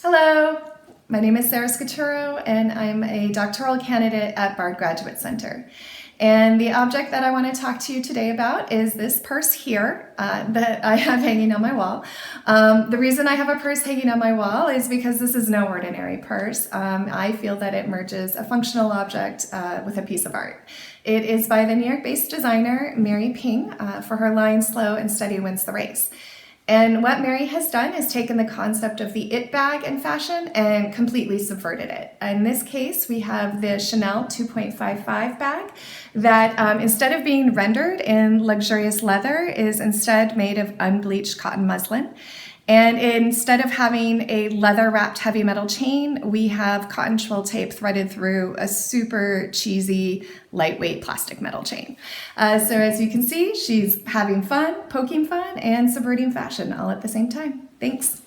Hello, my name is Scaturro and I'm a doctoral candidate at Bard Graduate Center. And the object that I want to talk to you today about is this purse here that I have hanging on my wall. The reason I have a purse hanging on my wall is because this is no ordinary purse. I feel that it merges a functional object with a piece of art. It is by the New York-based designer Mary Ping for her line "Slow and Steady Wins the Race." And what Mary has done is taken the concept of the it bag in fashion and completely subverted it. In this case, we have the Chanel 2.55 bag that instead of being rendered in luxurious leather is instead made of unbleached cotton muslin. And instead of having a leather-wrapped heavy metal chain, we have cotton twill tape threaded through a super cheesy, lightweight plastic metal chain. So as you can see, she's having fun, poking fun, and subverting fashion all at the same time. Thanks.